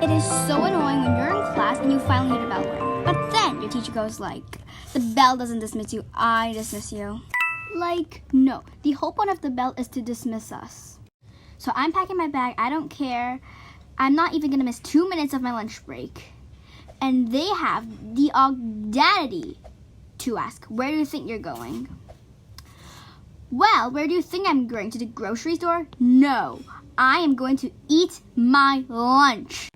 It is so annoying when you're in class and you finally hear the bell ring. But then your teacher goes like, the bell doesn't dismiss you, I dismiss you. Like, no. The whole point of the bell is to dismiss us. So I'm packing my bag, I don't care. I'm not even gonna miss 2 minutes of my lunch break. And they have the audacity to ask, where do you think you're going? Well, where do you think I'm going? To the grocery store? No, I am going to eat my lunch.